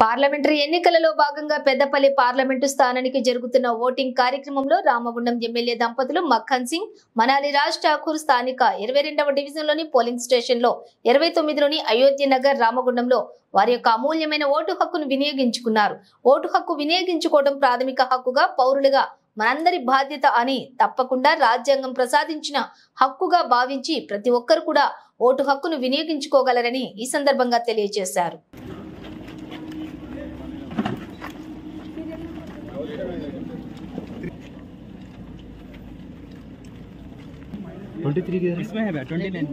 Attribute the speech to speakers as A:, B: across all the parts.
A: Parliamentary ఎన్నికలలో భాగంగా Peddapalli parliament స్థానానికి జరుగుతున్న ఓటింగ్ కార్యక్రమంలో రామగుండం ఎమ్మెల్యే దంపతులు మక్కన్ సింగ్, మనాలి రాజ్ ఠాకూర్ స్థానిక 22వ డివిజన్లోని పోలింగ్ స్టేషన్లో 29లోని అయోధ్య నగర్ రామగుండంలో వారి యొక్క అమూల్యమైన ఓటు హక్కును వినియోగించుకున్నారు. ఓటు హక్కు వినియోగించుకోవడం ప్రాథమిక హక్కుగా పౌరులుగా మనందరి బాధ్యత అని, తప్పకుండా రాజ్యాంగం ప్రసాదించిన హక్కుగా భావించి ప్రతి ఒక్కరు కూడా ఓటు హక్కును వినియోగించుకోగలరని ఈ సందర్భంగా తెలియజేశారు.
B: इसमें है 29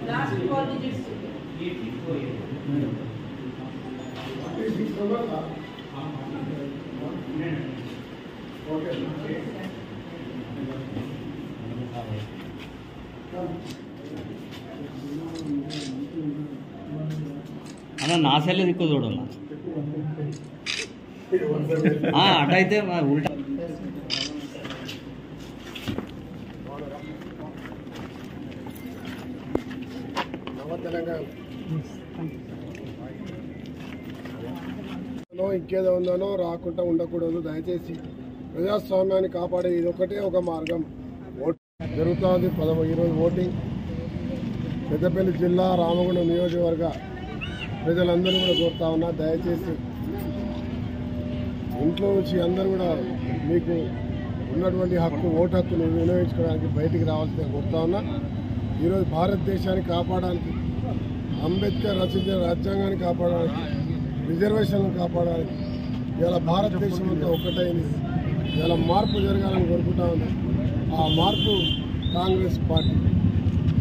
C: Last 4 digits.
B: అన్న నా సెల్ దిక్కు చూడన్నా అటైతే ఉల్టా
D: ఇంకేదో ఉందనో రాకుండా ఉండకూడదు. దయచేసి ప్రజాస్వామ్యాన్ని కాపాడే ఇది ఒకటే ఒక మార్గం. జరుగుతుంది ఈరోజు ఓటింగ్. పెద్దపల్లి జిల్లా రామగుండం నియోజకవర్గ ప్రజలందరూ కూడా కోరుతా ఉన్నా, దయచేసి ఇంట్లో నుంచి అందరూ కూడా మీకు ఉన్నటువంటి హక్కు, ఓటు హక్కును వినియోగించుకోవడానికి బయటికి రావాల్సిందిగా కోరుతా ఉన్నా. ఈరోజు భారతదేశాన్ని కాపాడడానికి, అంబేద్కర్ రచించిన రాజ్యాంగాన్ని కాపాడడానికి, రిజర్వేషన్లను కాపాడడానికి ఇలా భారతదేశం అంతా ఒక్కటైంది. ఇలా మార్పు జరగాలని కోరుకుంటా ఉంది. ఆ మార్పు కాంగ్రెస్ పార్టీ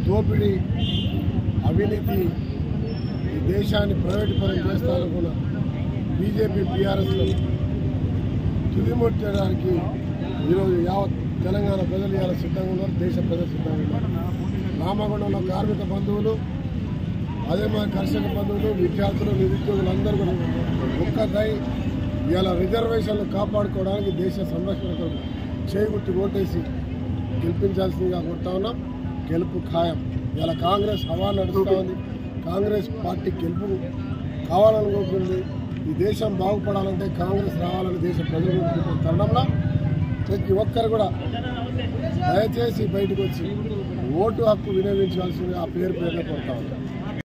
D: దోపిడీ, అవినీతి, ఈ దేశాన్ని ప్రైవేట్ పరం చేస్తారనుకున్న బీజేపీ, బీఆర్ఎస్లో తుదిముట్టడానికి ఈరోజు యావత్ తెలంగాణ ప్రజలు ఇలా సిద్ధంగా ఉన్నారు. దేశ ప్రజలు సిద్ధంగా ఉన్నారు. రామగుండంలో కార్మిక బంధువులు, అదే మా కర్షక బంధువులు, విద్యార్థులు, నిరుద్యోగులు అందరూ కూడా ఒక్కటై ఇలా రిజర్వేషన్లు కాపాడుకోవడానికి, దేశ సంరక్షణ చేగుర్తి ఓటేసి గెలిపించాల్సిందిగా కోరుతా ఉన్నాం. గెలుపు ఖాయం. ఇలా కాంగ్రెస్ హవా నడుస్తూ ఉంది. కాంగ్రెస్ పార్టీ గెలుపు కావాలనుకుంటుంది. ఈ దేశం బాగుపడాలంటే కాంగ్రెస్ రావాలని దేశ ప్రజలు తరుణంలో ప్రతి ఒక్కరు కూడా దయచేసి బయటకు వచ్చి ఓటు హక్కు వినియోగించాల్సింది ఆ పేరు కోరుతా ఉన్నాం.